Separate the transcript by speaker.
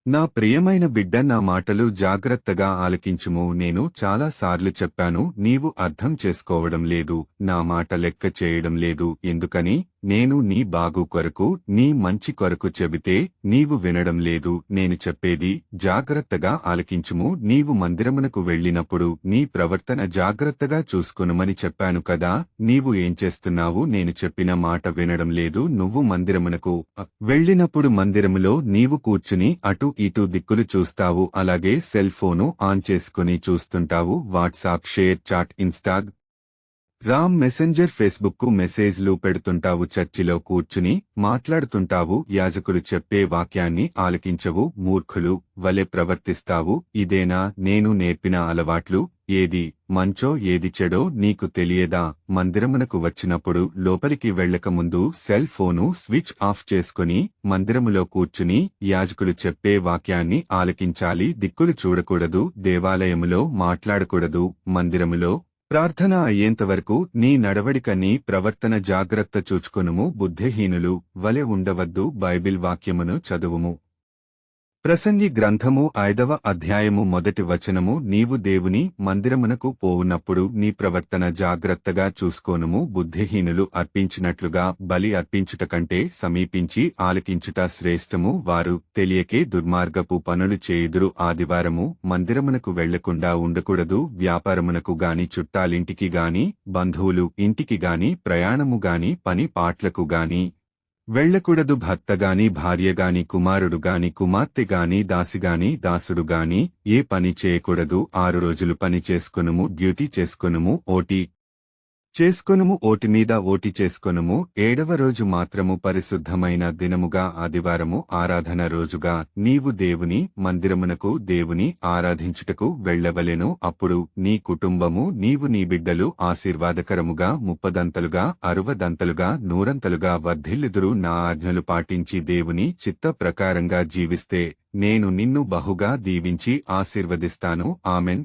Speaker 1: నా ప్రియమైన బిడ్డ, నా మాటలు జాగ్రత్తగా ఆలకించుము. నేను చాలాసార్లు చెప్పాను, నీవు అర్థం చేసుకోవడం లేదు, నా మాట లెక్క చేయడం లేదు. ఎందుకని? నేను నీ బాగు కొరకు, నీ మంచి కొరకు చెబితే నీవు వినడం లేదు. నేను చెప్పేది జాగ్రత్తగా ఆలకించుము. నీవు మందిరమునకు వెళ్ళినప్పుడు నీ ప్రవర్తన జాగ్రత్తగా చూసుకొనుమని చెప్పాను కదా. నీవు ఏం చేస్తున్నావు? నేను చెప్పిన మాట వినడం లేదు. నువ్వు మందిరమునకు వెళ్ళినప్పుడు మందిరములో నీవు కూర్చుని అటు ఇటు దిక్కులు చూస్తావు. అలాగే సెల్ ఫోను ఆన్ చేసుకుని చూస్తుంటావు. WhatsApp, ShareChat, Instagram Messenger, Facebook మెసేజ్లు పెడుతుంటావు. చర్చిలో కూర్చుని మాట్లాడుతుంటావు. యాజకులు చెప్పే వాక్యాన్ని ఆలకించవు. మూర్ఖులు వలె ప్రవర్తిస్తావు. ఇదేనా నేను నేర్పిన అలవాట్లు? ఏది మంచో ఏది చెడో నీకు తెలియదా? మందిరమునకు వచ్చినప్పుడు లోపలికి వెళ్లకముందు సెల్ ఫోను స్విచ్ ఆఫ్ చేసుకుని మందిరములో కూర్చుని యాజకులు చెప్పే వాక్యాన్ని ఆలకించాలి. దిక్కులు చూడకూడదు. దేవాలయములో మాట్లాడకూడదు. మందిరములో ప్రార్థన అయ్యేంతవరకు నీ నడవడిక, నీ ప్రవర్తన జాగ్రత్త చూచుకొనుము. బుద్ధిహీనులు వలె ఉండవద్దు. బైబిల్ వాక్యమును చదువుము. ప్రసంగి గ్రంథము 5వ అధ్యాయము 1వ వచనము. నీవు దేవుని మందిరమునకు పోవునప్పుడు నీ ప్రవర్తన జాగ్రత్తగా చూసుకోనుము. బుద్ధిహీనులు అర్పించినట్లుగా బలి అర్పించుట కంటే సమీపించి ఆలకించుట శ్రేష్టము. వారు తెలియకే దుర్మార్గపు పనులు చేయుదురు. ఆదివారము మందిరమునకు వెళ్లకుండా ఉండకూడదు. వ్యాపారమునకు గాని, చుట్టాలింటికి గాని, బంధువులు ఇంటికి గాని, ప్రయాణము గాని, పని పాట్లకు గాని వెళ్లకూడదు. భర్తగాని, భార్యగాని, కుమారుడుగాని, కుమార్తెగాని, దాసిగాని, దాసుడుగాని ఏ పని చేయకూడదు. 6 రోజులు పని చేసుకొనుము, డ్యూటీ చేసుకొనుము, ఓటీ చేసుకొనుము, ఓటి మీద ఓటి చేసుకొనుము. 7వ రోజు మాత్రము పరిశుద్ధమైన దినముగా, ఆదివారము ఆరాధన రోజుగా నీవు దేవుని మందిరమునకు, దేవుని ఆరాధించుటకు వెళ్లవలెను. అప్పుడు నీ కుటుంబము, నీవు, నీ బిడ్డలు ఆశీర్వాదకరముగా, 30దంతలుగా, 60దంతలుగా, 100ంతలుగా వర్ధిల్లుదురు. నా ఆజ్ఞలు పాటించి దేవుని చిత్త ప్రకారంగా జీవిస్తే నేను నిన్ను బహుగా దీవించి ఆశీర్వదిస్తాను. ఆమెన్.